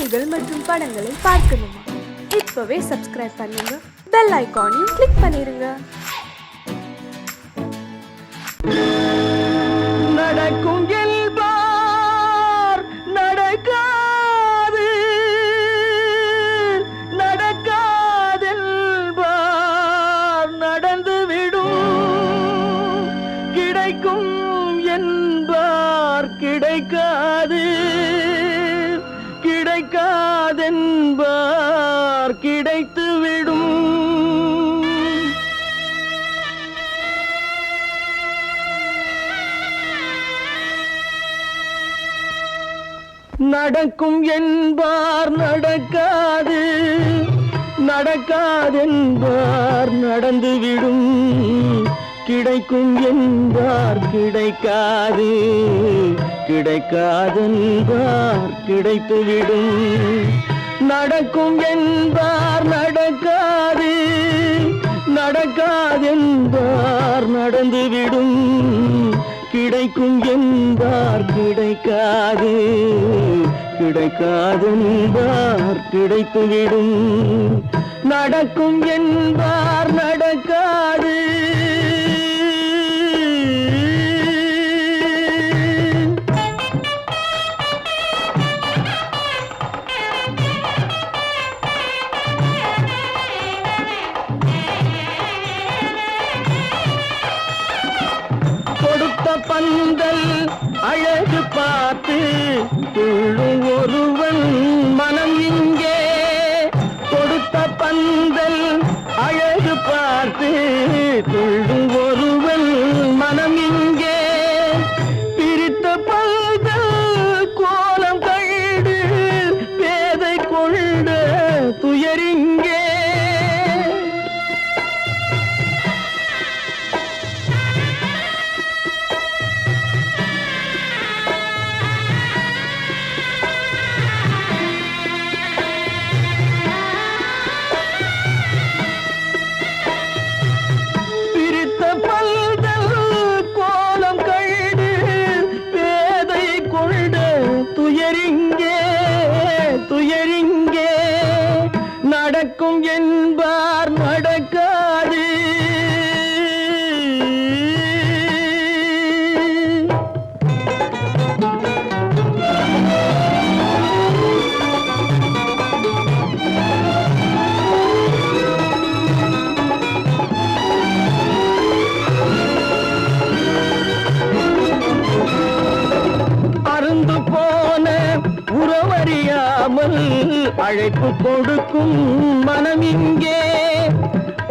செய்திகள் மற்றும் படங்களை பார்க்கணுமா? இப்பவே சப்ஸ்கிரைப் பண்ணுங்க, பெல் ஐகானையும் கிளிக் பண்ணிருங்க. நடக்கும் என்பார் நடக்காது, நடக்காதென்பார் நடந்துவிடும், கிடைக்கும் என்பார் கிடைக்காது, கிடைக்காதென்பார் கிடைத்துவிடும். நடக்கும் என்பார் நடக்காது, நடக்காதென்பார் நடந்துவிடும், கிடைக்கும் என்பார் கிடைக்காது, கிடைக்காதென்பார் கிடைத்துவிடும். நடக்கும் என்பார் நடக்காது, நடக்காதென்பார் நடந்துவிடும், கிடைக்கும் என்பார் கிடைக்காது, கிடைக்காதென்பார் கிடைத்துவிடும். நடக்கும் என்பார் நடக்காது. கொடுத்த பந்தல் அழகு பார்த்து துள்ளும் ஒருவன் மனம் இங்கே, கொடுத்த பந்தல் அழகு பார்த்து துள்ளும் ஒருவன் மனம் இங்கே, பிரித்த பந்தல் கோலம் கண்டு பேதை கொண்ட துயரிங்கே. துயரிங்கே நடக்கும் என்பார் நடக்காது. அருந்து போன உறவறியாமல் அழைப்பு கொடுக்கும் மனம் இங்கே,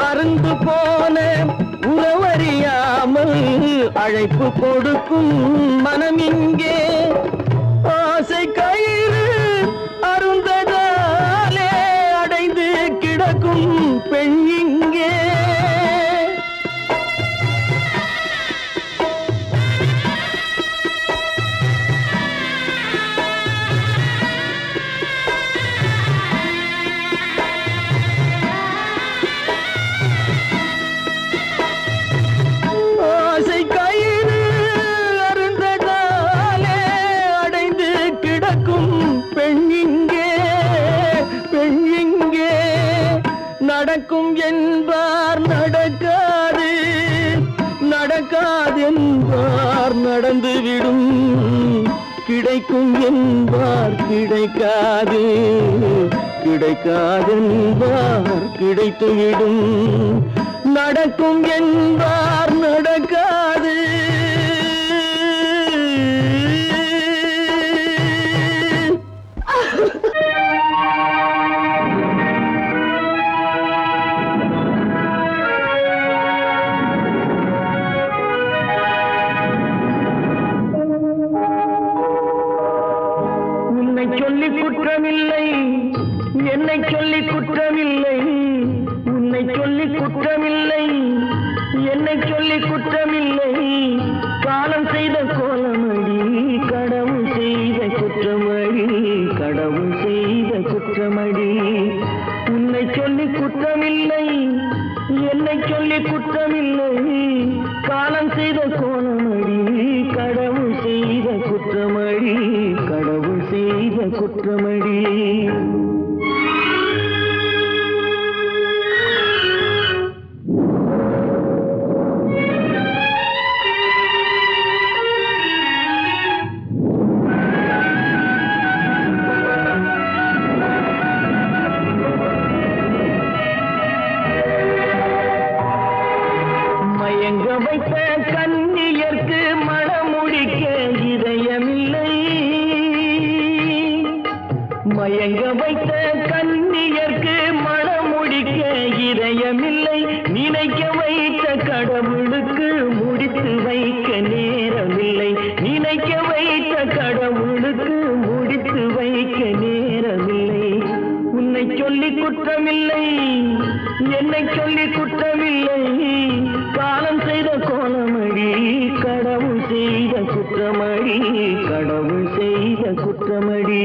அருந்து போன உறவறியாமல் அழைப்பு கொடுக்கும் மனம் இங்கே, ஆசை கயிறு அருந்ததாலே அடைந்து கிடக்கும் பெண் இங்கே. நடக்கும் என்பார் நடக்காது, நடக்காதென்பார் நடந்துவிடும், கிடைக்கும் என்பார் கிடைக்காது, கிடைக்காதென்பார் கிடைத்துவிடும். நடக்கும் என்பார் நடக்காது. சொல்லி குற்றமில்லை, என்னை சொல்லி குற்றமில்லை, உன்னை சொல்லி குற்றமில்லை, என்னை சொல்லி குற்றமில்லை, காலம் செய்த கோலமடி, கடவுள் செய்த குற்றமடி, கடவுள் செய்த குற்றமடி. உன்னை சொல்லி குற்றமில்லை, என்னை சொல்லி குற்றமில்லை, காலம் செய்த கோலமடி, கடவுள் செய்த குற்றமடி, கடவுள் செய்த குற்றமடி. மயங்க வைத்த கன்னியர்க்கு மணமுடிக்க இதயமில்லை. மயங்க வைத்த கன்னியர்க்கு மணமுடிக்க இதயமில்லை. நினைக்க வைத்த கடவுளுக்கு முடித்து வைக்க நேரமில்லை. நினைக்க வைத்த கடவுளுக்கு முடித்து வைக்க நேரமில்லை. உன்னை சொல்லி குற்றமில்லை, என்னை சொல்லி குற்றமில்லை. காலம் செய்த கோலமடி, கடவுள் செய்த குற்றமடி, கடவுள் செய்த குற்றமடி.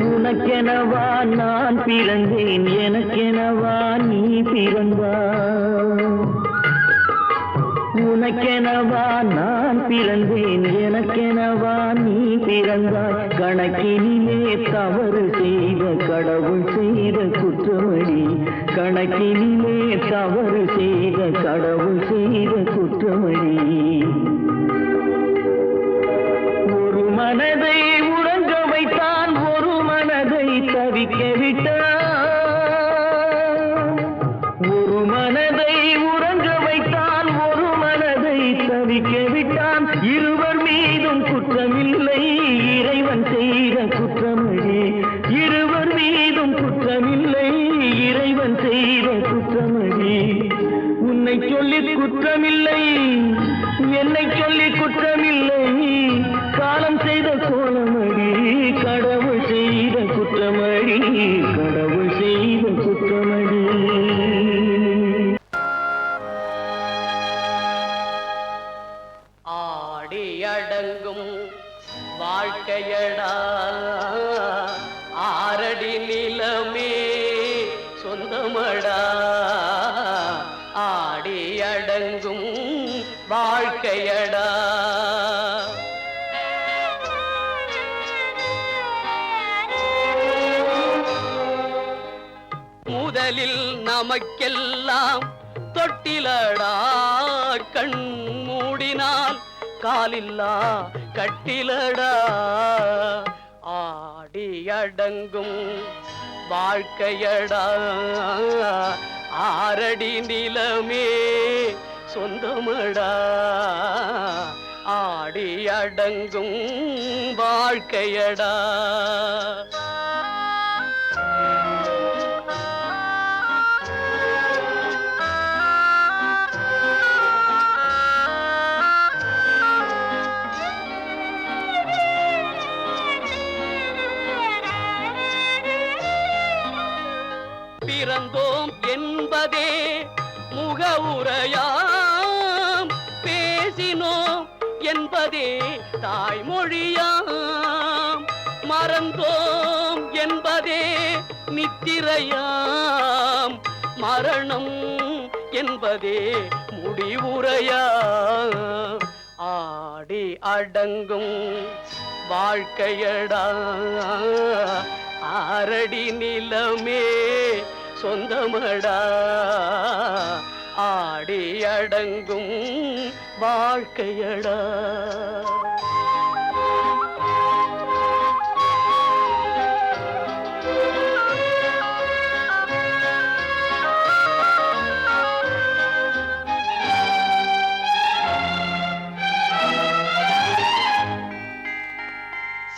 உனக்கெனவா நான் பிறந்தேன், எனக்கெனவா நீ பிறந்தாய். உனக்கெனவா நான் பிறந்தேன், எனக்கெனவா நீ பிறந்தாய். கணக்கினிலே தவறு செய்த கடவுள் செய்த குற்றமடி. கணக்கினிலே தவறு செய்த கடவுள் செய்த குற்றமடி. ஒரு மனதை உறங்க வைத்தான், ஒரு மனதை தவிக்க விட்டான். ஒரு மனதை உறங்க வைத்தான், ஒரு மனதை தவிக்க விட்டான். இருவர் மீதும் குற்றமில்லை, இறைவன் செய்த குற்றமடி. இருவர் மீதும் குற்றமில்லை, இறைவன் செய்த குற்றமடி. உன்னை சொல்லி குற்றமில்லை, என்னை சொல்லி குற்றமில்லை. காலம் செய்த கோலமடி, கடவுள் செய்த குற்றமடி, கடவுள் செய்த குற்றமடி. ஆடி அடங்கும் வாழ்க்கையடா, ஆரடி நிலமே சொந்தமடா. ஆடி அடங்கும் வாழ்க்கையடா. முதலில் நமக்கெல்லாம் தொட்டிலடா, கண் மூடினால் காலில்லா கட்டிலடா. ஆடி அடங்கும் வாழ்க்கையடா, ஆரடி நிலமே சொந்தமடா. ஆடி அடங்கும் வாழ்க்கையடா. பிறந்தோம் என்பதே முகவுரையாம், பேசினோம் என்பதே தாய்மொழியாம். மறந்தோம் என்பதே நித்திரையாம், மரணம் என்பதே முடிவுரையாம். ஆடி அடங்கும் வாழ்க்கையடா, ஆரடி நிலமே சொந்தமடா. ஆடி அடங்கும் வாழ்க்கையடா.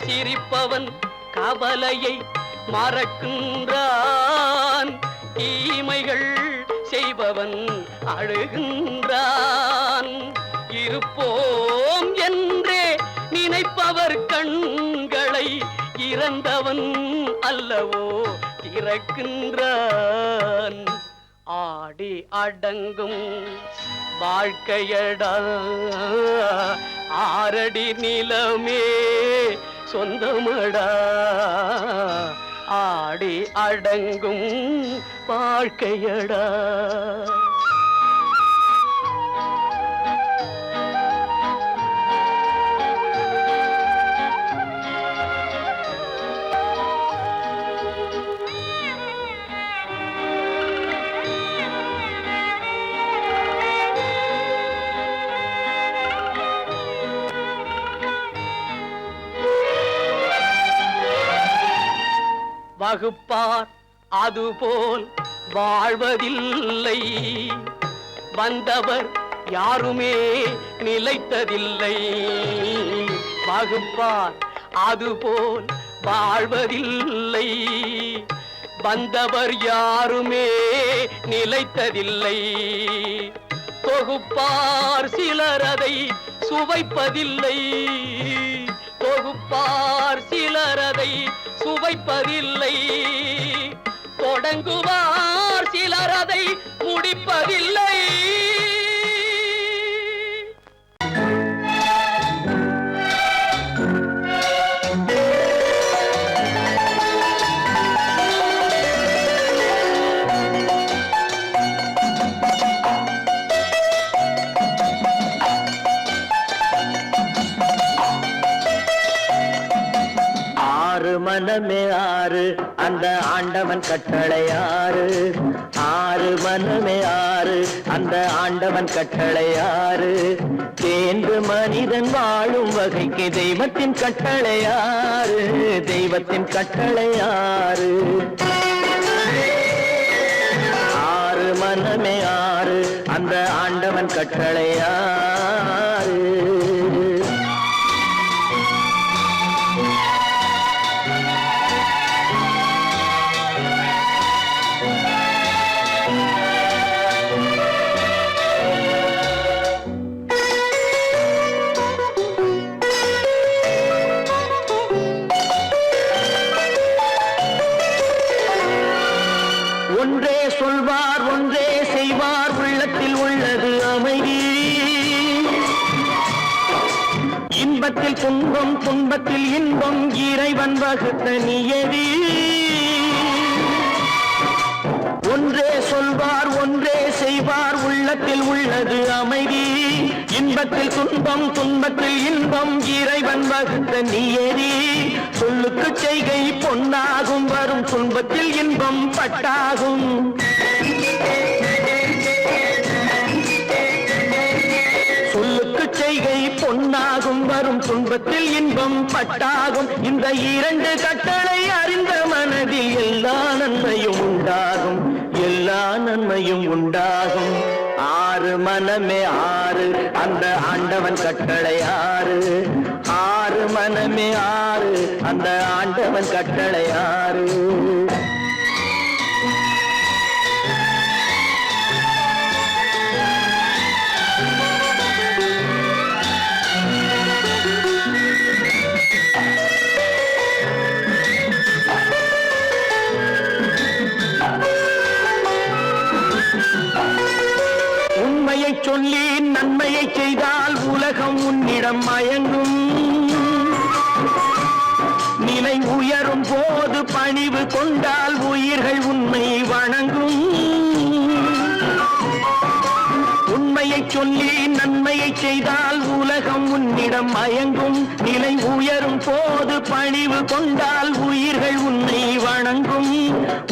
சிரிப்பவன் கவலையை மறக்கின்றான், தீமைகள் செய்பவன் அழுகின்றான். இருப்போம் என்றே நினைப்பவர் கண்களை இறந்தவன் அல்லவோ இறக்கின்றான். ஆடி அடங்கும் வாழ்க்கையடா, ஆரடி நிலமே சொந்தமடா. ஆடி அடங்கும் வாழ்க்கையடா. வகுப்பார் அதுபோல் வாழ்வதில்லை, வந்தவர் யாருமே நிலைத்ததில்லை. வகுப்பார் அதுபோல் வாழ்வதில்லை, வந்தவர் யாருமே நிலைத்ததில்லை. தொகுப்பார் சிலர் அதை சுவைப்பதில்லை, தொகுப்பார் சிலர் அதை சுவைப்பதில்லை. தொடங்குவார் சிலர் அதை முடிப்பதில்லை. மனமே ஆறு அந்த ஆண்டவன் கட்டளை ஆறு. ஆறு மனமே ஆறு அந்த ஆண்டவன் கட்டளை ஆறு. தேர்ந்து மனிதன் வாழும் வகைக்கு தெய்வத்தின் கட்டளை ஆறு. தெய்வத்தின் கட்டளை ஆறு. ஆறு மனமே ஆறு அந்த ஆண்டவன் கட்டளை ஆறு. ஒன்றே சொல்வார் ஒன்றே செய்வார், உள்ளத்தில் உள்ளது அமைதி. இன்பத்தில் துன்பம் துன்பத்தில் இன்பம், இறைவன் வகுத்த நியதி. ஒன்றே சொல்வார் ஒன்றே செய்வார், உள்ளத்தில் உள்ளது அமைதி. இன்பத்தில் துன்பம் துன்பத்தில் இன்பம், இறைவன் வகுத்த நியதி. சொல்லுக்கு செய்கை பொன்னாகும், வரும் துன்பத்தில் இன்பம் பட்டாகும். சொல்லுக்கு செய்கை பொன்னாகும், வரும் துன்பத்தில் இன்பம் பட்டாகும். இந்த இரண்டு கட்டளை அறிந்த மனதில் எல்லா நன்மையும் உண்டாகும், எல்லா நன்மையும் உண்டாகும். ஆறு மனமே ஆறு அந்த ஆண்டவன் கட்டளை ஆறு. ஆறு மனமே ஆறு அந்த ஆண்டவன் கட்டளை ஆறு. உண்மையை சொல்லி நன்மையை செய்தால் உலகம் உன்னிடம் மயங்கும். நிலை உயரும் போது பணிவு கொண்டால் உயிர்கள் உன்னை வணங்கும். உண்மையை சொல்லி நன்மையை செய்தால் உலகம் உன்னிடம் மயங்கும். நிலை உயரும் போது பணிவு கொண்டால் உயிர்கள் உன்னை வணங்கும்.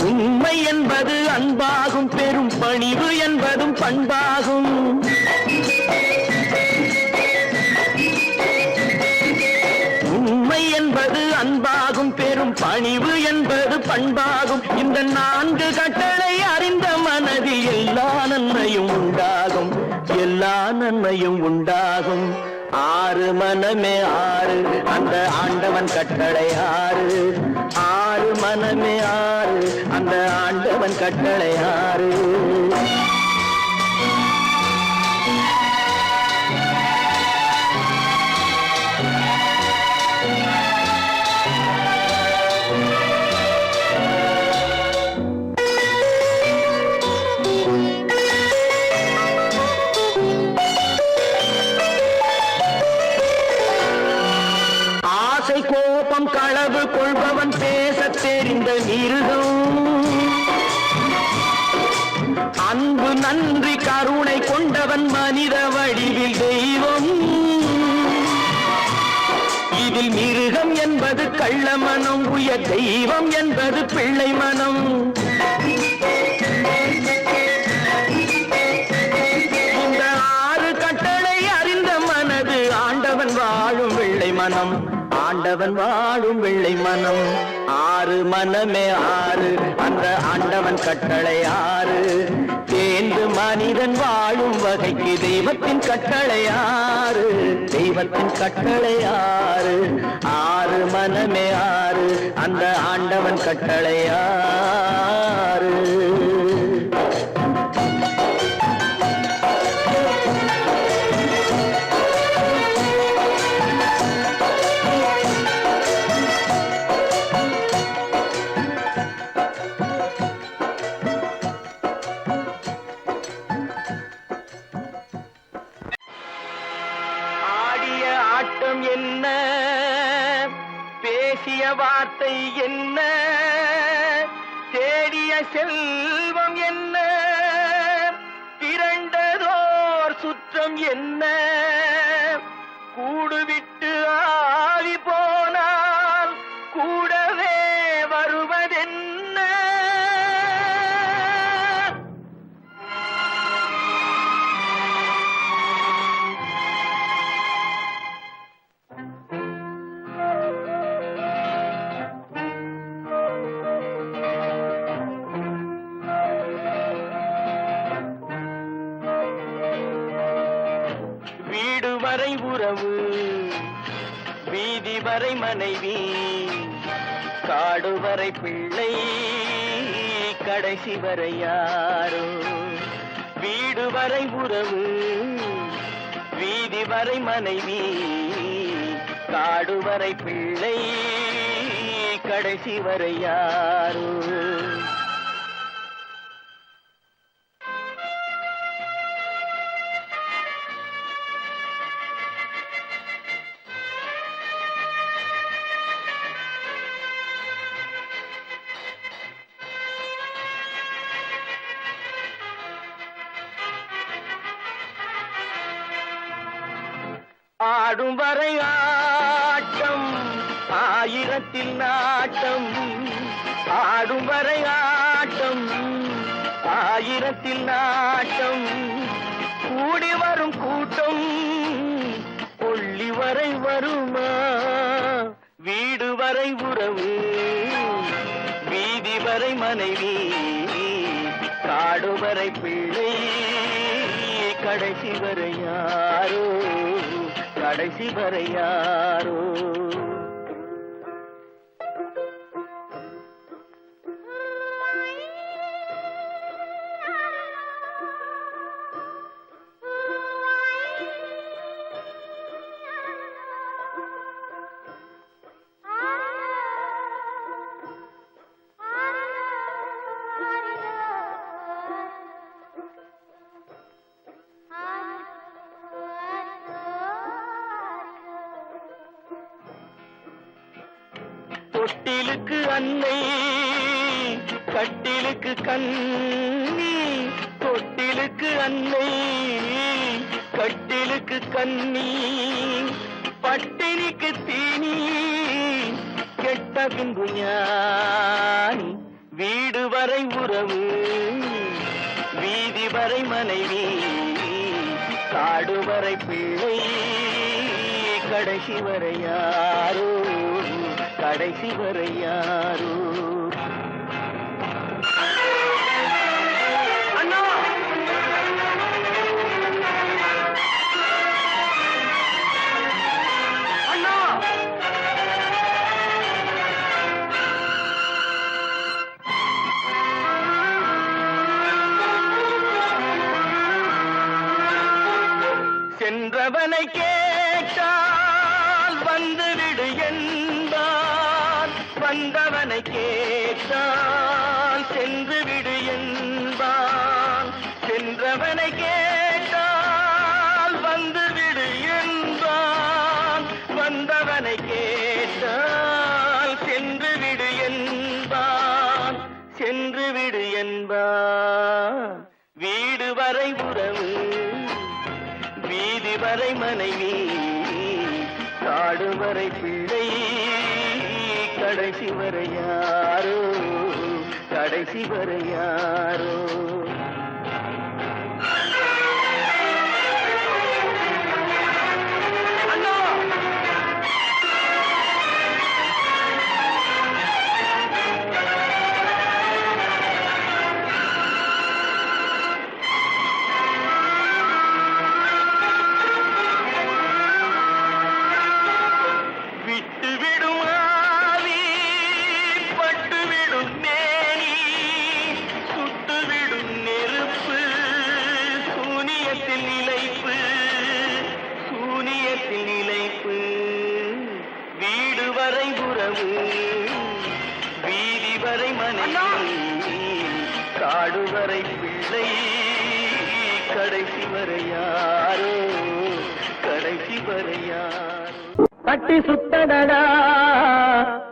உண்மை என்பது அன்பாகும், பெரும் பணிவு என்பதும் பண்பாகும். உண்மை என்பது அன்பாகும், பெரும் பணிவு என்பது பண்பாகும். இந்த நான்கு கட்டளை அறிந்த மனதில் எல்லா நன்மையும் உண்டாகும், எல்லா நன்மையும் உண்டாகும். ஆறு மனமே ஆறு அந்த ஆண்டவன் கட்டளை ஆறு. ஆறு மனமே ஆறு அந்த ஆண்டவன் கட்டளை ஆறு. இந்த மிருகம் அன்பு நன்றி கருணை கொண்டவன் மனித வடிவில் தெய்வம். இதில் மிருகம் என்பது கள்ள மனம், உயர் தெய்வம் என்பது பிள்ளை மனம். இந்த 6 கட்டளை அறிந்த மனது ஆண்டவன் வாழும் வெள்ளை மனம், ஆண்டவன் வாழும் வெள்ளை மனம். 6 மனமே 6, அந்த ஆண்டவன் கட்டளை 6. தேர்ந்து மனிதன் வாழும் வகைக்கு தெய்வத்தின் கட்டளை 6, தெய்வத்தின் கட்டளை 6. 6 மனமே 6, அந்த ஆண்டவன் கட்டளை 6. என்ன பேசிய வார்த்தை என்ன, தேடிய செல்வம் என்ன, திரண்டதோர் சுற்றம் என்ன, கூடுவிட்டு ஆவி போனால் கூடவே வருவதென்ன. வரை உறவு, வீதி வரை மனைவி, காடு வரை பிள்ளை, கடைசி வரை யாரோ. வீடு வரை உறவு, வீதி வரை மனைவி, காடு வரை பிள்ளை, கடைசி வரை யாரோ. ஆடும் வரை ஆட்டம், ஆயிரத்தில் நாட்டம். ஆடும் வரை ஆட்டம், ஆயிரத்தில் நாட்டம். கூடி வரும் கூட்டம் கொள்ளி வரை வருமா. வீடு வரை உறவு, வீதி வரை மனைவி, காடு வரை பிள்ளை, கடைசி வரை யாரோ, கடைசி வரை யாரோ. தொட்டிலுக்கு அன்னை, கட்டிலுக்கு கண்ணி. தொட்டிலுக்கு அன்னை, கட்டிலுக்கு கண்ணி. பட்டினிக்கு தீனி, கெட்ட பின்பு ஞானி. வீடு வரை உறவு, வீதி வரை மனைவி, காடு வரை பிள்ளை, கடைசி வரை யாரோ, கடைசி வரை யாரோ. அண்ணா, அண்ணா, சென்றவனை கேட்டால் வந்துவிடு என்பார், வந்தவனை கேட்டால் சென்று விடு என்பான். சென்றவனை கேட்டால் வந்துவிடு என்பான், வந்தவனை கேட்டால் சென்று விடு என்பான். வீடு என்பார் வீடு வரை உறவு வீதி வரை மனைவி காடு வரை பிள்ளை கடைசி வரை யாரோ கடைசி வரை யாரோ வீதி வரை மனைவி காடு வரை பிள்ளை கடைசி வரை யாரோ கடைசி வரை யாரோ கட்டி சுத்தடடா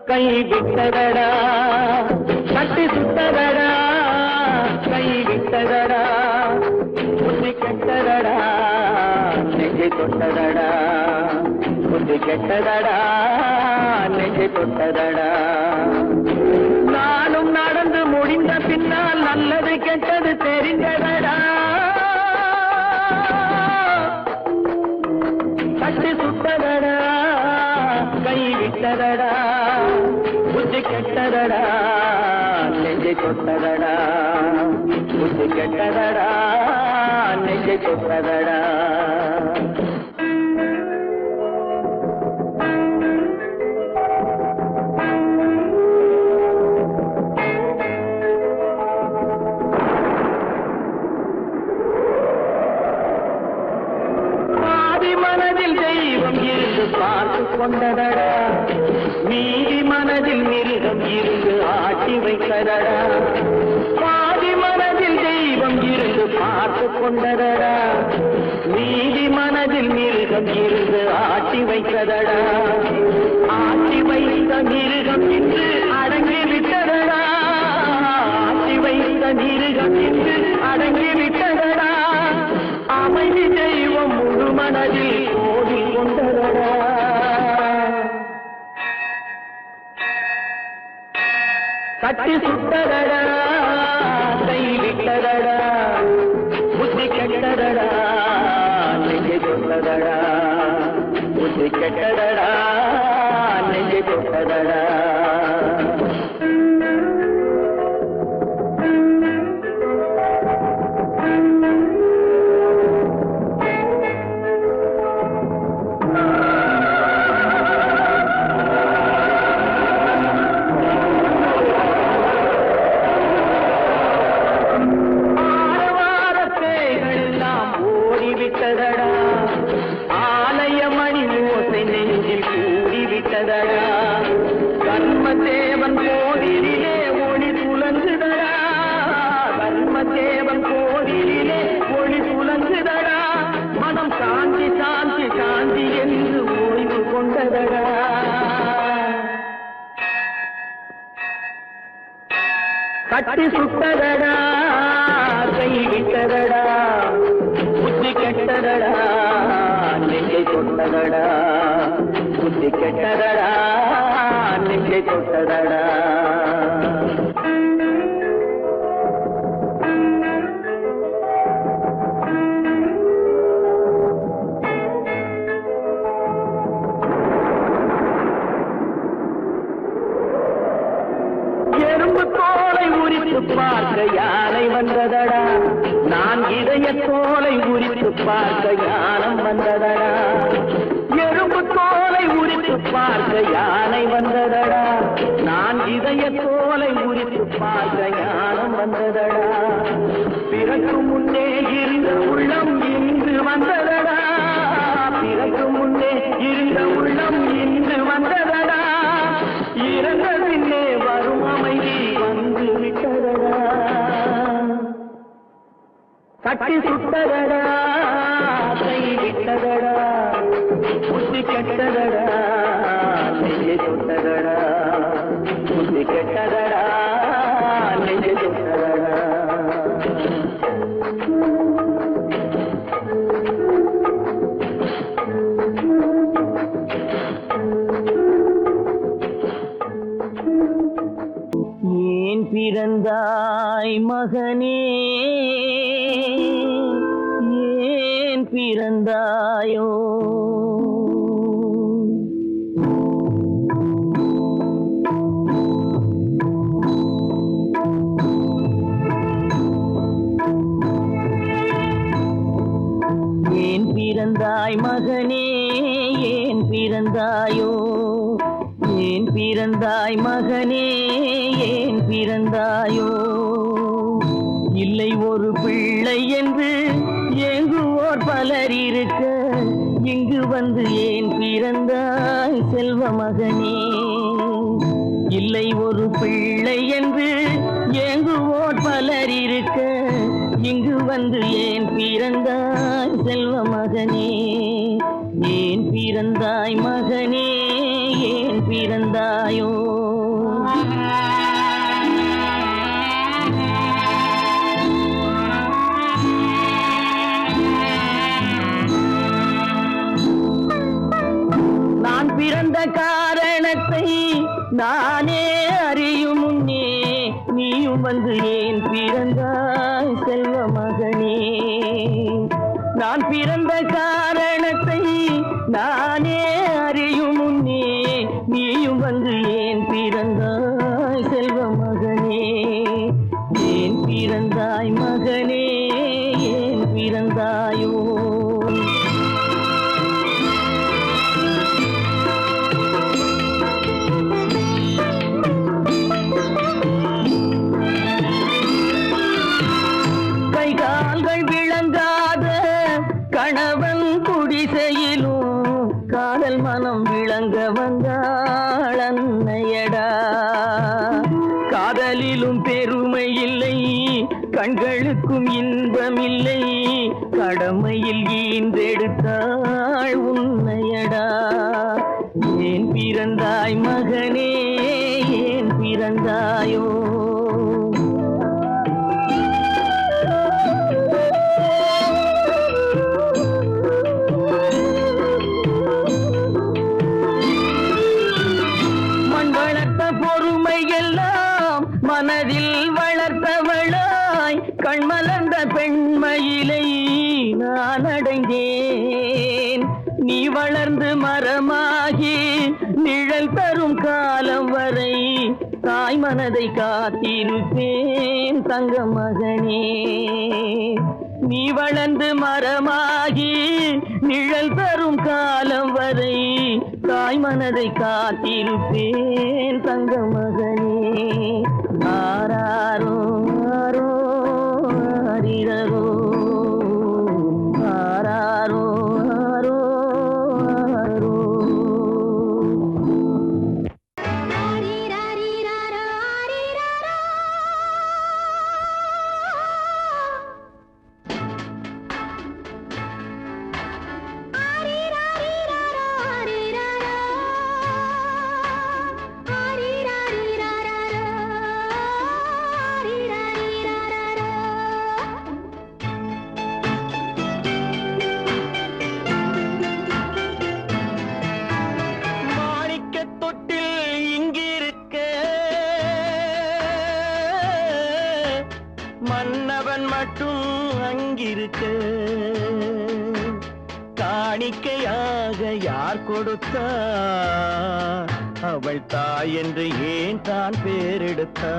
கை விட்டதடா கட்டி சுத்தடடா கை விட்டதடா புத்தி கெட்டதடா நெஞ்சை தொட்டதடா புத்தி கெட்டதடா நெஞ்சை தொட்டதடா நானும் நடந்து முடிந்த பின்னால் நல்லது கெட்டது தெரிந்ததடா கட்டி சுட்டதடா கை விட்டதடா புத்தி கெட்டதடா நெஞ்சை தொட்டதடா புத்தி கெட்டதடா நெஞ்சை தொட்டதடா பார்த்து கொண்டதடா மீதி மனதில் மிருகம் இருந்து ஆட்டி வைத்ததடா பாதி மனதில் தெய்வம் இருந்து பார்த்து கொண்டதடா மீதி மனதில் மிருகம் இருந்து ஆட்டி வைத்ததடா ஆட்டி வைத்த மிருகம் இன்று அடங்கி விட்டதடா ஆட்டி வைத்த மிருகம் இன்று அடங்கி விட்டதடா அமைதி தெய்வம் முழு மனதில் கோடி கொண்டதடா கட்டி சுட்டதடா கை விட்டதடா புத்தி கெட்டதடா நெஞ்சை தொட்டதடா புத்தி கெட்டதடா நெஞ்சை தொட்டதடா ஆலயமணி ஓசை நெஞ்சில் கூடிவிட்டதடா கர்மதேவன் கோவிலிலே ஒளி துலங்குதடா கர்மதேவன் கோவிலிலே ஒளி துலங்குதடா மனம் சாந்தி சாந்தி சாந்தி என்று ஓய்வு கொண்டதடா கட்டி சுட்டதடா கை விட்டதடா புத்தி கெட்டதடா நெஞ்சை தொட்டதடா புத்தி கெட்டதடா நெஞ்சை தொட்டதடா எறும்பு தோலை உரித்து பார்க்க யானை வந்ததடா நான் இதய தோலை உரித்து பார்க்க யானம் வந்ததடா எறும்பு தோலை உரித்து பார்க்க யானை வந்ததடா நான் இதய தோலை உரித்து பார்க்க யானம் வந்ததடா பிறகு முன்னே இருந்த உள்ளம் இன்று வந்ததடா பிறகு முன்னே இருந்த உள்ளம் இன்று வந்ததடா இறந்த பின்னே வரும் அமைதி வந்து விட்டதடா கட்டி சுட்டதடா கை விட்டதடா புத்தி கெட்டதடா நெஞ்சை தொட்டதடா புத்தி கெட்டதடா நெஞ்சை தொட்டதடா மகனே ஏன் பிறந்தாயோ? ஏன் பிறந்தாய் மகனே ஏன் பிறந்தாயோ? ஏன் பிறந்தாய் மகனே ஏன் பிறந்தாயோ? இல்லை ஒரு பிள்ளை என்று ஏங்குவோர் பலர் இருக்க இங்கு வந்து ஏன் பிறந்தாய் செல்வ மகனே? இல்லை ஒரு பிள்ளை என்று ஏங்குவோர் பலர் இருக்க இங்கு வந்து ஏன் பிறந்தாய் செல்வ மகனே? ஏன் பிறந்தாய் மகனே ஏன் பிறந்தாயோ? நான் பிறந்த காரணத்தை நானே அறியும் முன்னே நீயும் வந்து ஏன் பிறந்தாய் செல்வ மகனே? நான் பிறந்த காரணத்தை நானே அறியும் முன்னே நீயும் வந்து ஏன் பிறந்தாய் செல்வ மகனே? ஏன் பிறந்தாய் மகனே ஏன் பிறந்தாயோ? கால்கள் விளங்காத கணவன் குடிசையிலும் காதல் மனம் விளங்க வந்தாள் அன்னையடா. காதலிலும் பெருமை இல்லை கண்களுக்கும் இன்பம் இல்லை கடமையில் ஈந்தெடுத்தாள் உன்னையடா. ஏன் பிறந்தாய் மகனே ஏன் பிறந்தாயோ? மனதில் வளர்த்தவளாய் கண்மலர்ந்த பெண்மயிலை நான் அடைந்தேன். நீ வளர்ந்து மரமாகி நிழல் தரும் காலம் வரை தாய் மனதை காத்திருப்பேன் தங்க மகனே. நீ வளர்ந்து மரமாகி நிழல் தரும் காலம் வரை தாய் மனதை காத்திருப்பேன் தங்க மகனே. ஆராரோ ஆரோ ஆரிரரோ ஆராரோ ஆரோ ஆரோ. மன்னவன் மட்டும் அங்கிருக்க காணிக்கையாக யார் கொடுத்தா? அவள் தாய் என்று ஏன் தான் பேரெடுத்தா?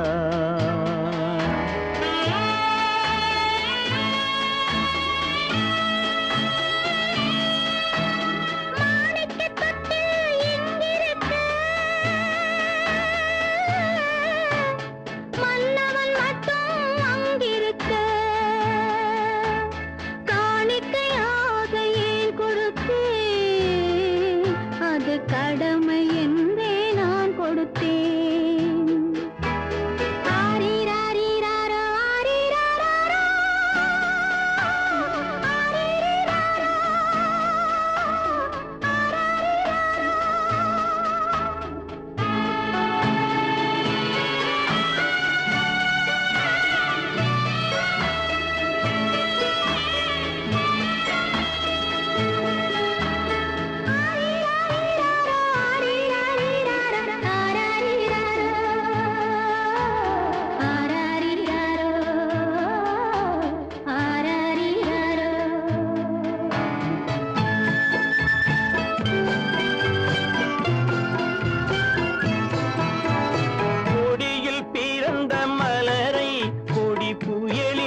கடமை என்றே நான் கொடுத்தேன். ஆரிராரி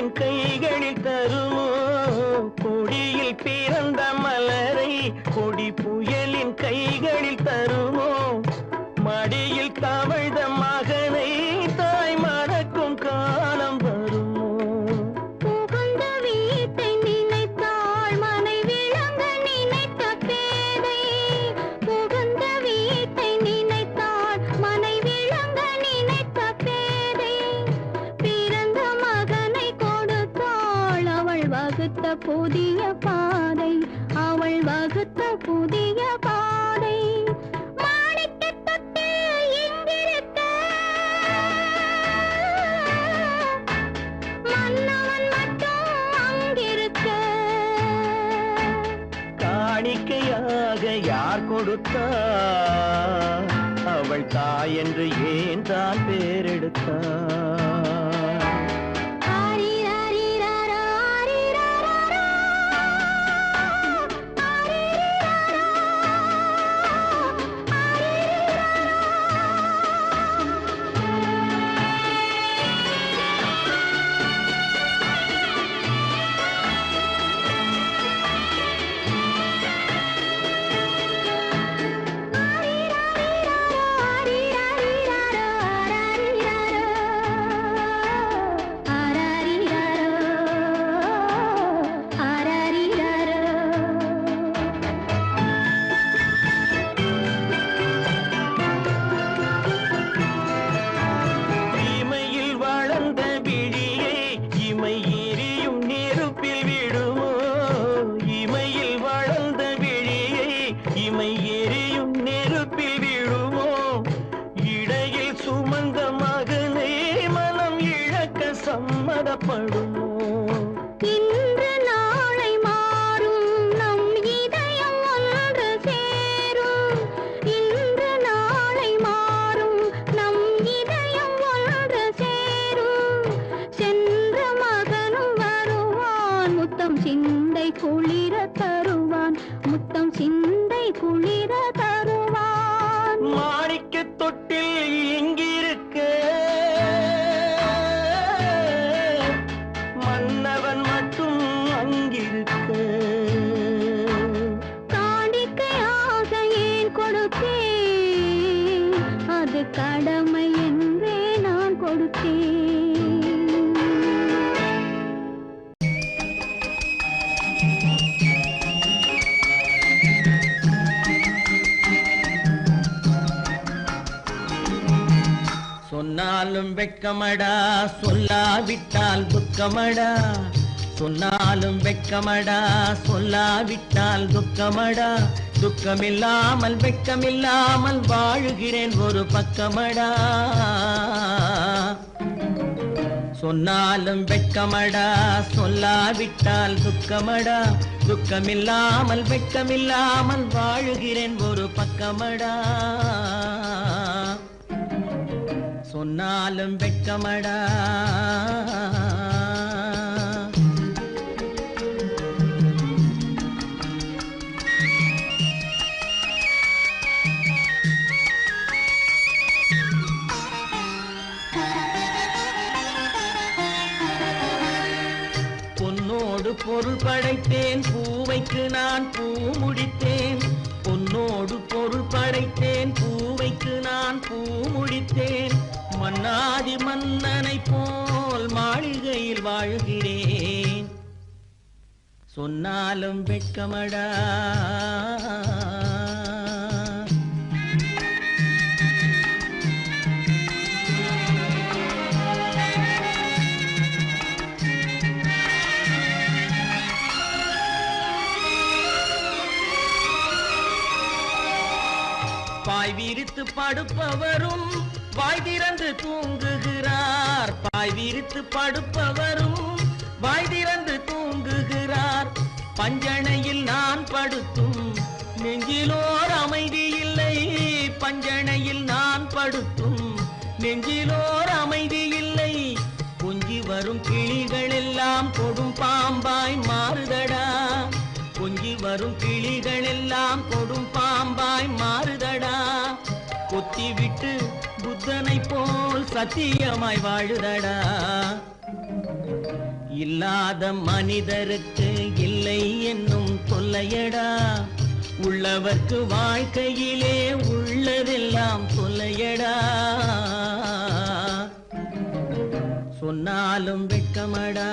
புயலின் கைகளில் தருமோ கொடியில் பிறந்த மலரை கொடி புயலின் கைகளில் தருமோ மடியில் தவழ்ந்த மகனை தாய் மறக்கும் காலம் வருமோ புகுந்த வீட்டை நினைத்தாள் மனை விளங்க நினைத்த பேதை புகுந்த வீட்டை நினைத்தாள் மனை விளங்க நினைத்த பேதை பிறந்த மகனை கொடுத்தாள் அவள் வகுத்த புதிய பாதை அவள் வகுத்த புதிய பாதை மாணிக்கத் தொட்டில் இங்கிருக்க மன்னவன் மட்டும் அங்கிருக்க காணிக்கையாக யார் கொடுத்தார் அவள் தாய் என்று ஏன் தான் பேரெடுத்தார் ஆரிராரிராரா, ஆரிராராரா, ஆரிராரா, இமையில் வளர்ந்த விழியை இமை எரியும் நெருப்பில் விடுமோ இமையில் வளர்ந்த விழியை இமை எரியும் நெருப்பில் விடுமோ இடையில் சுமந்த மகனை மனம் இழக்க சம்மதப்படுமோ இன்று நாளை மாறும் நம் இதயம் ஒன்று சேரும் இன்று நாளை மாறும் நம் இதயம் ஒன்று சேரும் சென்ற மகனும் வருவான் முத்தம் சிந்தை குளிர தருவான் முத்தம் சிந்தை குளிர தருவான் மாணிக்க தொட்டில் இங்கிருக்க மன்னவன் மட்டும் அங்கிருக்க காணிக்கையாக ஏன் கொடுத்தேன் அது கடமை என்றே நான் கொடுத்தேன் சொன்னாலும் வெட்கமடா சொல்லாவிட்டால் துக்கமடா சொன்னாலும் வெட்கமடா சொல்லாவிட்டால் துக்கமடா துக்கமில்லாமல் வெட்கமில்லாமல் வாழுகிறேன் ஒரு பக்கமடா சொன்னாலும் வெட்கமடா சொல்லாவிட்டால் துக்கமடா துக்கமில்லாமல் வெட்கமில்லாமல் வாழுகிறேன் ஒரு பக்கமடா சொன்னாலும் வெட்கமடா பொன்னோடு பொருள் படைத்தேன் பூவைக்கு நான் பூ முடித்தேன் பொன்னோடு பொருள் படைத்தேன் பூவைக்கு நான் பூ முடித்தேன் மன்னாதி மன்னனை போல் மாளிகையில் வாழ்கிறேன் சொன்னாலும் வெட்கமடா பாய் விரித்து படுப்பவரும் வாய் திறந்து தூங்குகிறார் பாய் விரித்து படுப்பவரும் வாய் திறந்து தூங்குகிறார் பஞ்சணையில் நான் படுத்தும் நெஞ்சிலோர் அமைதி இல்லை பஞ்சணையில் நான் படுத்தும் நெஞ்சிலோர் அமைதி இல்லை கொஞ்சி வரும் கிளிகள் எல்லாம் கொடும் பாம்பாய் மாறுதடா கொஞ்சி வரும் கிளிகள் எல்லாம் கொடும் பாம்பாய் மாறுதடா கொத்தி விட்டு புத்தனை போல் சத்தியமாய் வாழுதடா இல்லாத மனிதருக்கு இல்லை என்னும் தொல்லையடா, உள்ளவர்க்கு வாழ்க்கையிலே உள்ளதெல்லாம் தொல்லையடா. சொன்னாலும் வெட்கமடா.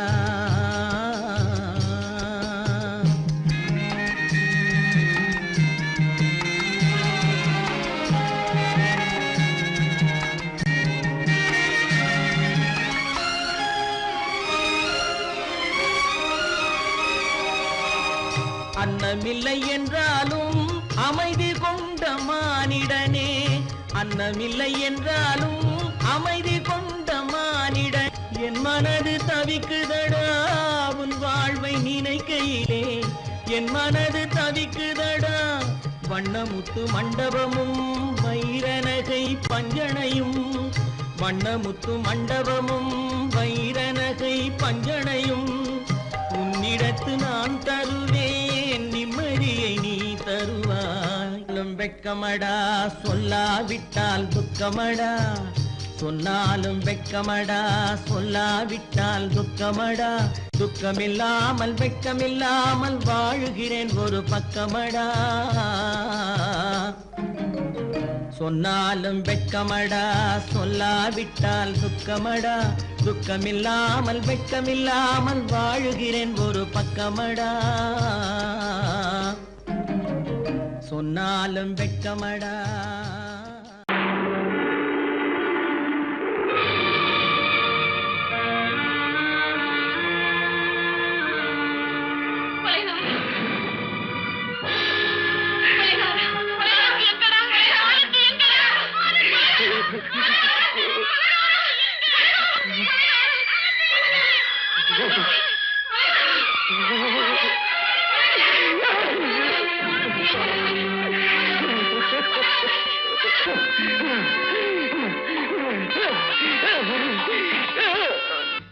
அன்னமில்லை என்றாலும் அமைதி கொண்ட மானிடனே, அன்னமில்லை என்றாலும் அமைதி கொண்ட மானிடன். என் மனது தவிக்குதடா உன் வாழ்வை நினைக்கையிலே, என் மனது தவிக்குதடா. வண்ணமுத்து மண்டபமும் வைரநகை பஞ்சனையும், வண்ணமுத்து மண்டபமும் வைரநகை பஞ்சனையும் உன்னிடத்து நான் தருவேன், நிம்மதியை நீ தருவாய். வெட்கமடா சொல்லாவிட்டால் துக்கமடா, சொன்னாலும் வெட்கமடா சொல்லாவிட்டால் துக்கமடா. துக்கமில்லாமல் வெட்கமில்லாமல் வாழுகிறேன் ஒரு பக்கமடா. சொன்னாலும் வெட்கமடா சொல்லாவிட்டால் துக்கமடா. துக்கமில்லாமல் வெட்கமில்லாமல் வாழுகிறேன் ஒரு பக்கமடா. சொன்னாலும் வெட்கமடா.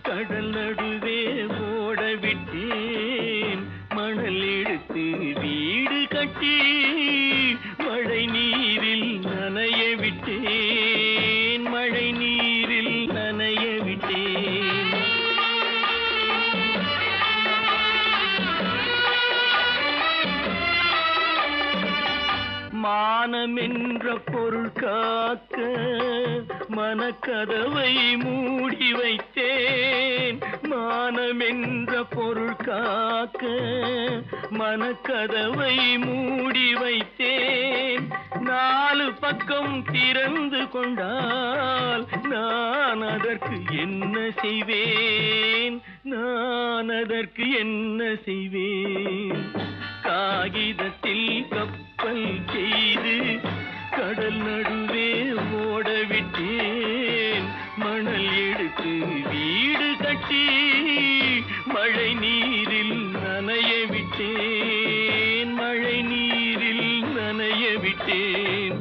கடல் நடுவே ஓட விட்டேன், மணல் எடுத்து வீடு கட்டி மழை நீரில் நனைய விட்டேன், மழை நீரில் நனைய விட்டேன். மானம் என்ற பொருள் காக்க மனக்கதவை மூடி வைத்தேன், மானம் என்ற பொருள் காக்க மனக்கதவை மூடி வைத்தேன். நாலு பக்கம் திறந்து கொண்டால் நான் அதற்கு என்ன செய்வேன், நான் அதற்கு என்ன செய்வேன். காகிதத்தில் கப்பல் செய்து கடல் நடுவே ஓட விட்டேன், மணல் எடுத்து வீடு கட்டி மழை நீரில் நனைய விட்டேன், மழை நீரில் நனைய விட்டேன்.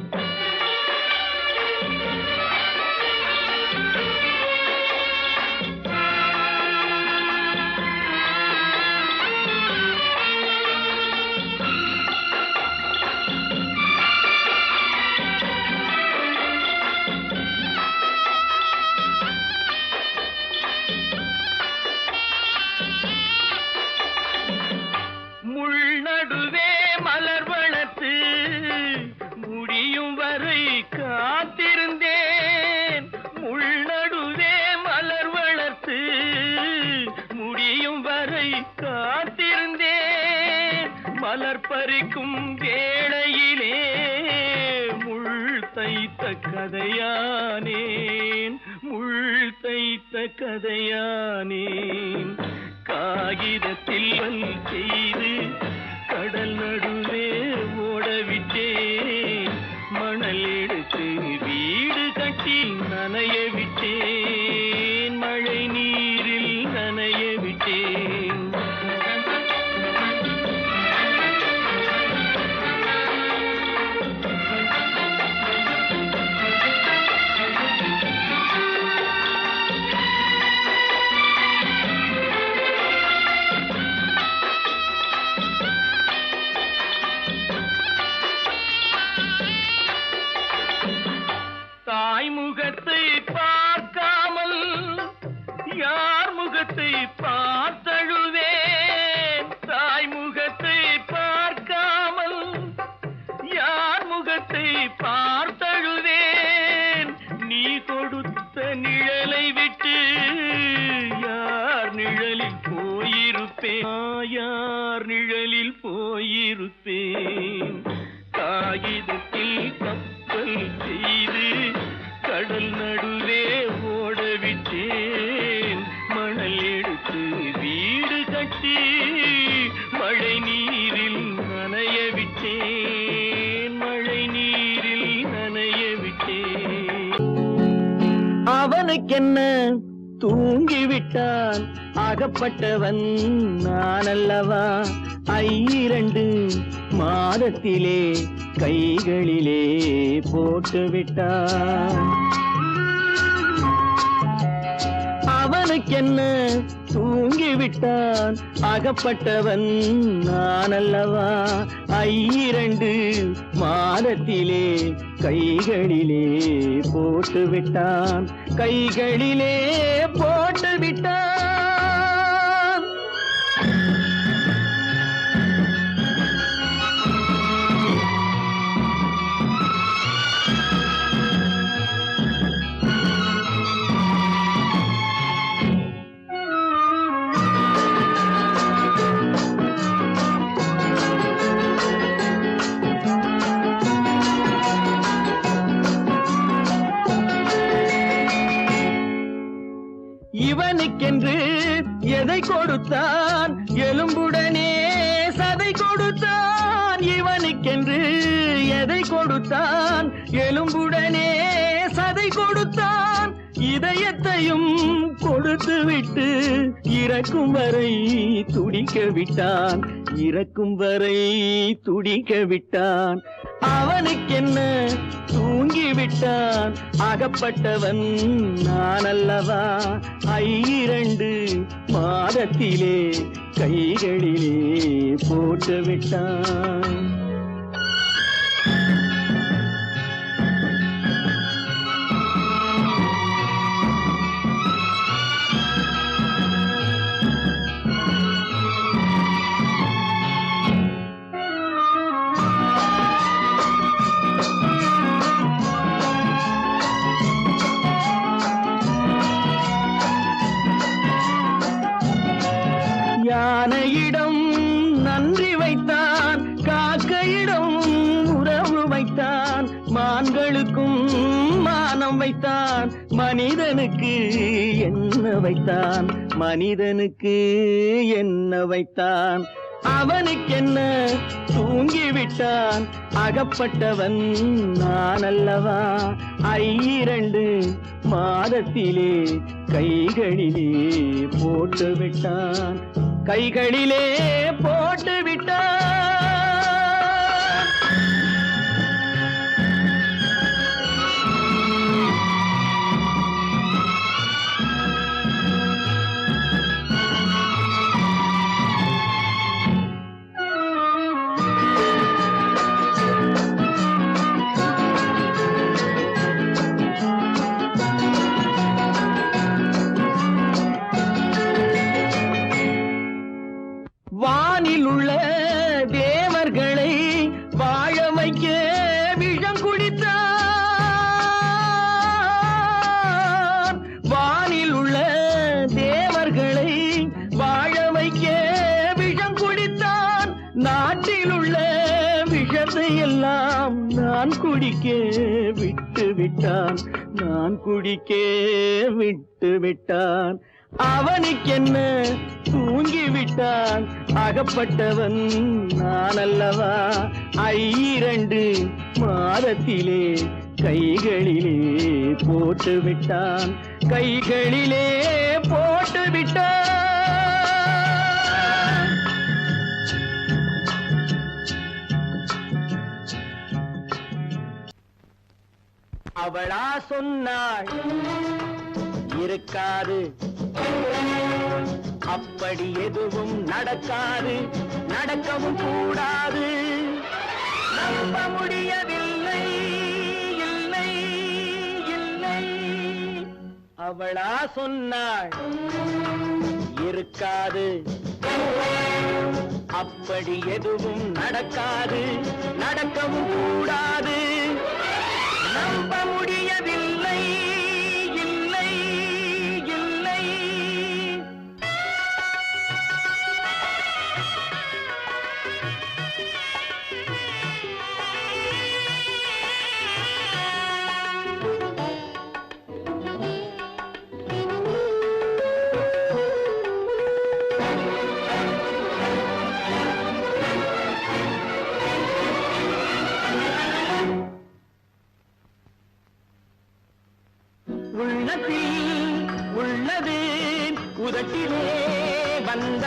காத்திருந்தேன், முள்நடுவே மலர் வளர்த்து முடியும் வரை காத்திருந்தேன். மலர் பறிக்கும் வேளையிலே முள் தைத்த கதையானேன், முள் தைத்த கதையானேன். காகிதத்தில் செய்து கடல் நடுவே ஓடவிட்டேன், மணல் எடுத்து வீடு கட்டி நனைய விட்டேன், மழை நீரில் நனைய விட்டேன். போயிருப்பேன் யார் நிழலில் போயிருப்பேன் காகிதத்தில் கப்பல் செய்து கடல் நடுவே ஓடவிட்டேன் மணல் எடுத்து வீடு கட்டி மழை நீரில் நனைய விட்டேன் மழை நீரில் நனைய விட்டேன் அவனுக்கென்ன தூங்கிவிட்டான் அகப்பட்டவன் நான் அல்லவா 2 மாதத்திலே கைகளிலே போட்டுவிட்டான் அவனுக்கென்ன தூங்கிவிட்டான் அகப்பட்டவன் நான் அல்லவா 2 மாதத்திலே கைகளிலே போட்டுவிட்டான் கைகளிலே போட்டுவிட்டான் இவனுக்கென்று எதை கொடுத்தான் எலும்புடனே சதை கொடுத்தான் இவனுக்கென்று எதை கொடுத்தான் எலும்புடனே சதை கொடுத்தான் இதயத்தையும் கொடுத்து விட்டு இறக்கும் வரை துடிக்க விட்டான் இறக்கும் வரை துடிக்க விட்டான் அவனுக்கென்ன தூங்கிவிட்டான் அகப்பட்டவன் நான் அல்லவா 2 மாதத்திலே கைகளிலே போட்டுவிட்டான் யானையிடம் நன்றி வைத்தான் காக்கையிடம் உறவு வைத்தான் மான்களுக்கும் மானம் வைத்தான் மனிதனுக்கு என்ன வைத்தான் மனிதனுக்கு என்ன வைத்தான் அவனுக்கென்ன தூங்கிவிட்டான் அகப்பட்டவன் நான் அல்லவா 2 மாதத்திலே கைகளிலே போட்டுவிட்டான் கைகளிலே போட்டுவிட்டான் வானில் உள்ள தேவர்களை வாழ வைக்க விஷம் குடித்தான் வானில் உள்ள தேவர்களை வாழ வைக்க விஷம் குடித்தான் நாட்டில் உள்ள விஷத்தை எல்லாம் நான் குடிக்க விட்டு விட்டான் நான் குடிக்க விட்டு விட்டான் அவனுக்கென்ன தூங்கிவிட்டான் அகப்பட்டவன் நான் அல்லவா 2 மாதத்திலே கைகளிலே போட்டுவிட்டான் கைகளிலே போட்டுவிட்டான் அவளா சொன்னாள் இருக்காது அப்படி எதுவும் நடக்காது நடக்கவும் கூடாது நம்ப முடியவில்லை இல்லை இல்லை அவளா சொன்னாள் இருக்காது அப்படி எதுவும் நடக்காது நடக்கவும் கூடாது நம்ப முடியவில்லை இல்லை இல்லை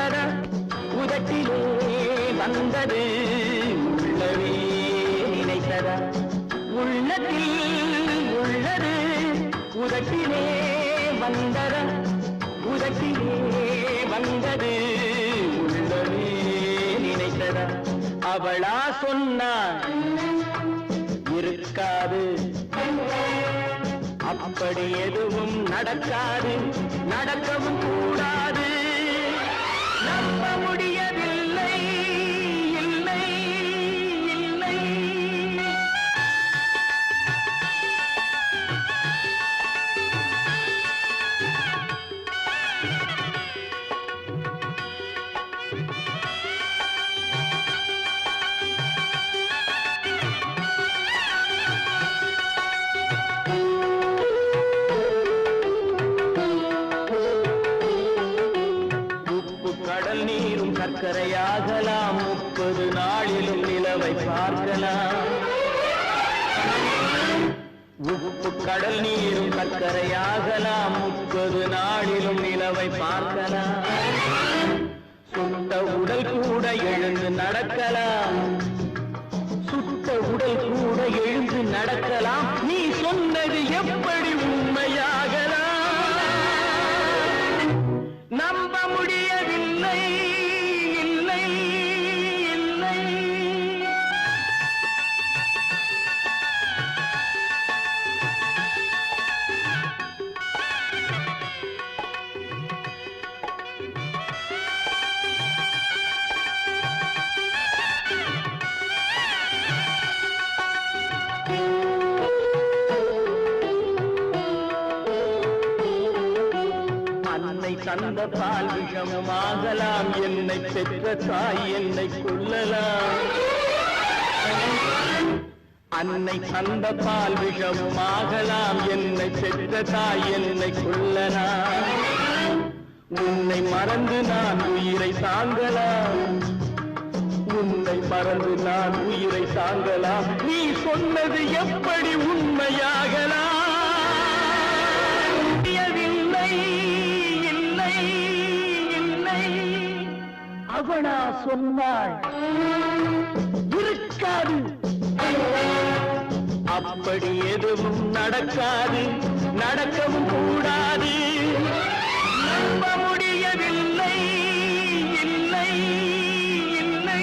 வந்ததா உதட்டிலே வந்தது உள்ளவே நினைத்ததா உள்ளத்தில் உள்ளது உதட்டிலே வந்ததா உதட்டிலே வந்தது உள்ளவே நினைத்ததா அவளா சொன்னாள் இருக்காது அப்படி எதுவும் நடக்காது நடக்கவும் கூடாது நம்ப முடியவில்லை இல்லை இல்லை கடல் நீரும் சர்க்கரையாகலாம் 30 நாளிலும் நிலவை பார்க்கலாம் உப்பு கடல் நீரும் சர்க்கரையாகலாம் 30 நாளிலும் நிலவை பார்க்கலாம் சுட்ட உடல் கூட எழுந்து நடக்கலாம் சுட்ட உடல் கூட எழுந்து நடக்கலாம் நீ சொன்னது எப்படி உண்மையாகலாம் நம்ப முடியவில்லை இல்லை இல்லை அன்னை தந்த பால் விஷமும் ஆகலாம் என்னை பெற்ற தாய் என்னை கொல்லலாம் அன்னை தந்த பால் விஷமும் ஆகலாம் என்னை பெற்ற தாய் என்னை கொல்லலாம் உன்னை மறந்து நான் உயிரை தாங்கலாம் உன்னை மறந்து நான் உயிரை தாங்கலாம் நீ சொன்னது எப்படி உண்மையாகலாம் இல்லை இல்லை அவனா சொன்னாள் இருக்காது அப்படி எதுவும் நடக்காது நடக்கவும் கூடாது நம்ப முடியவில்லை இல்லை இல்லை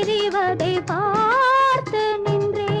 தெரிவதை பார்த்து நின்றேன்.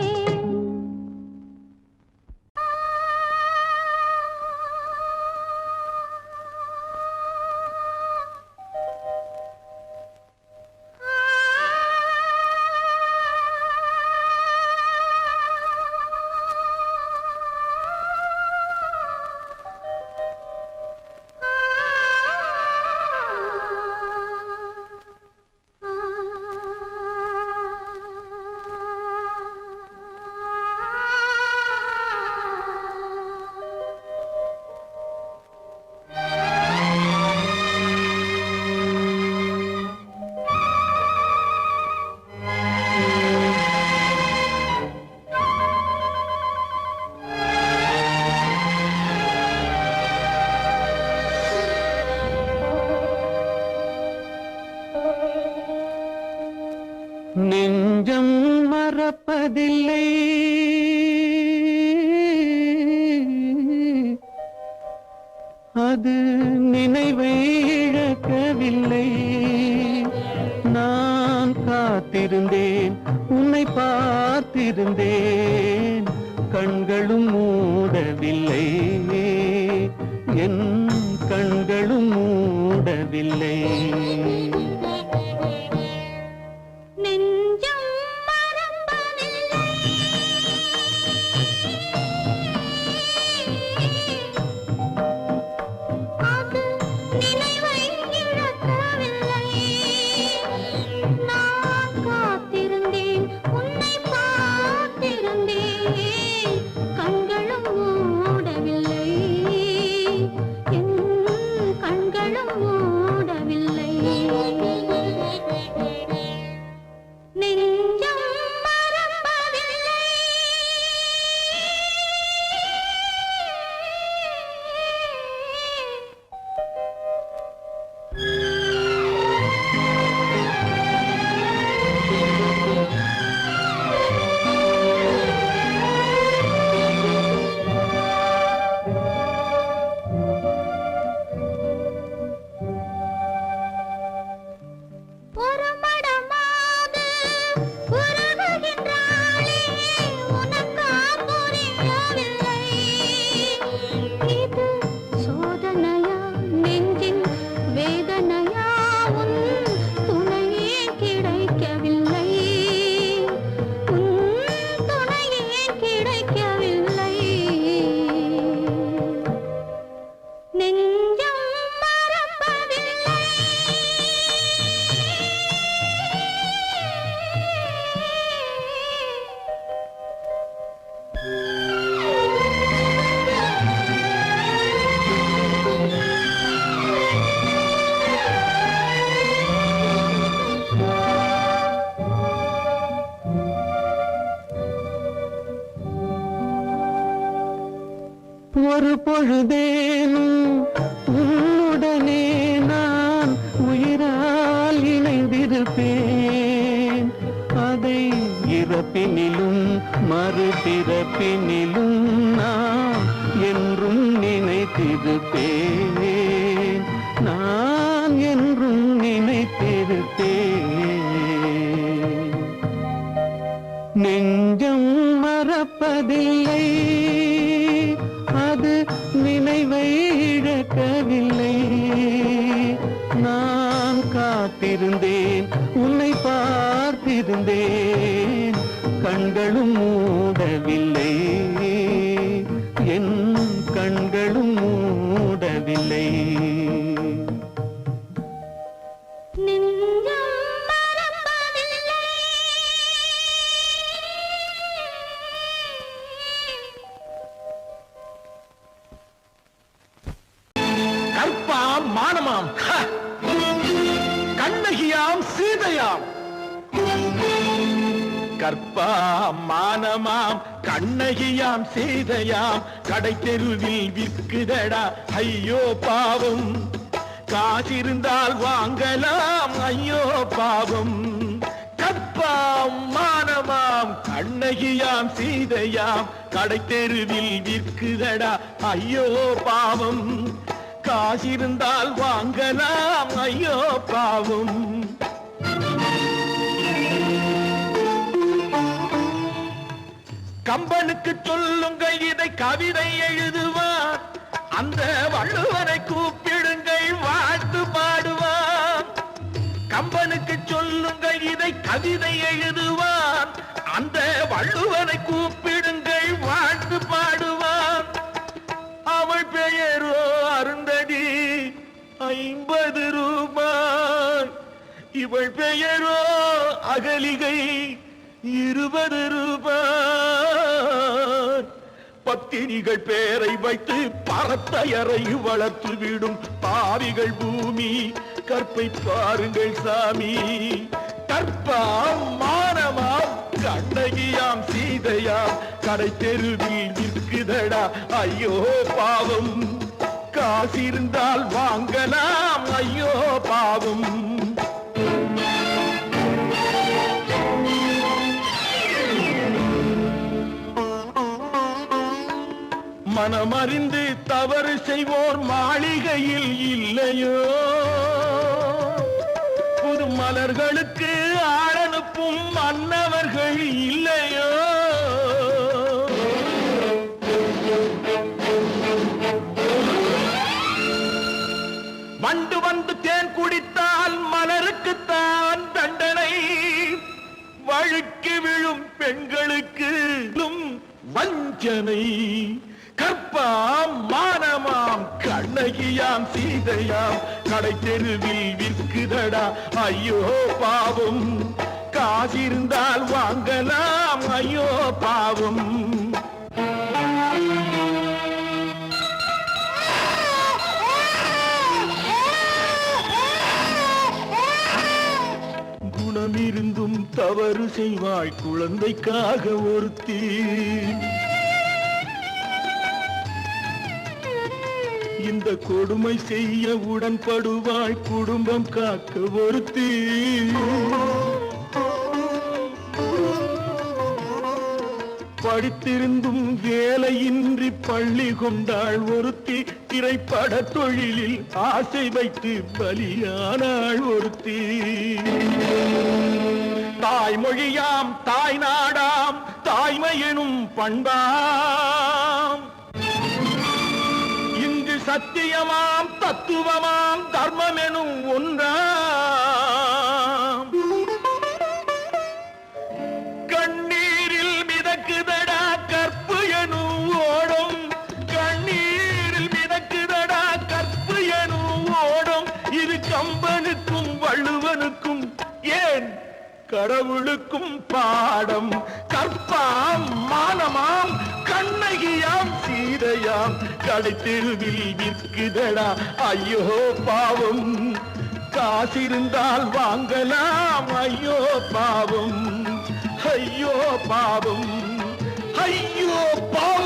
நெஞ்சம் மறப்பதில்லை, அது நினைவை இழக்கவில்லை. நான் காத்திருந்தேன், உன்னை பார்த்திருந்தேன், கண்களும் மூடவில்லை, என் கண்களும் மூடவில்லை. ஒரு பொழுதேனும் உன்னுடனே நான் உயிரால் இணைந்திருப்பேன். அதை இறப்பினிலும் மறுபிறப்பினிலும் நான் என்றும் நினைத்திருப்பேன், நான் என்றும் நினைத்திருப்பேன். நெஞ்சம் மறப்பதில்லை, அது நினைவை இழக்கவில்லை. நான் காத்திருந்தேன், உன்னை பார்த்திருந்தேன், கண்களும் மூடவில்லை, என் கண்களும் மூடவில்லை. கற்பாம் மானமாம் கண்ணகியாம் சீதையாம். கற்பாம் மானமாம் கண்ணகியாம் சீதையாம், கடை தெருவில் விற்குதடா ஐயோ பாவம். காசிருந்தால் வாங்கலாம் ஐயோ பாவம். கற்பாம் மானமாம் கண்ணகியாம் சீதையாம், கடை தெருவில் விற்குதடா ஐயோ பாவம். காசிருந்தால் வாங்கலாம் ஐயோ பாவம். கம்பனுக்கு சொல்லுங்கள் இதை கவிதை எழுதுவார், அந்த வள்ளுவனை கூப்பிடுங்கள் வாழ்த்து பாடுவார். கம்பனுக்கு சொல்லுங்கள் இதை கவிதை எழுதுவார், அந்த வள்ளுவனை கூப்பிடுங்கள் வாழ்த்து பாடுவார். அவள் பெயரோ அருந்ததி 50 ரூபாய், இவள் பெயரோ அகலிகை 20 ரூபாய். பத்தினிகள் பேரை வைத்து பரத்தையறை வளர்த்து விடும் பாவிகள் பூமி, கற்பை பாருங்கள் சாமி. கற்பாம் மானமாம் கண்ணகியாம் சீதையாம் கடை தெருவில் நிற்குதடா ஐயோ பாவம். காசிருந்தால் வாங்கலாம் ஐயோ பாவம். மனமறிந்து தவறு செய்வோர் மாளிகையில் இல்லையோ, புது மலர்களுக்கு ஆளனுப்பும் மன்னவர்கள் இல்லையோ. வண்டு வந்து தேன் குடித்தால் மலருக்குத்தான் தண்டனை, வழுக்கி விழும் பெண்களுக்கு வஞ்சனை. கற்பாம் மானமாம் கண்ணகியாம் சீதையாம் கடை தெருவில் விற்குதடா ஐயோ பாவம். காசிருந்தால் வாங்கலாம் ஐயோ பாவம். குணமிருந்தும் தவறு செய்வாய் குழந்தைக்காக ஒருத்தி, இந்த கொடுமை செய்ய உடன்படுவாய் குடும்பம் காக்க ஒருத்தி. படித்திருந்தும் வேலையின்றி பள்ளி கொண்டாள் ஒருத்தி, திரைப்பட தொழிலில் ஆசை வைத்து பலியானாள் ஒருத்தி. தாய்மொழியாம் தாய் நாடாம் தாய்மையெனும் பண்பாம், சத்தியமாம் தத்துவமாம் தர்மம் எனும் ஒன்றாம். கண்ணீரில் மிதக்குதடா கற்பு எனும் ஓடும், கண்ணீரில் மிதக்குதடா கற்பு எனும் ஓடும். இது கம்பனுக்கும் வள்ளுவனுக்கும் ஏன் கடவுளுக்கும் பாடம். கற்பாம் மானமாம் கண்ணகியாம் சீதையாம் கடை தெருவில் விற்குதடா ஐயோ பாவம். காசிருந்தால் வாங்கலாம் ஐயோ பாவம். ஐயோ பாவம், ஐயோ பாவம்.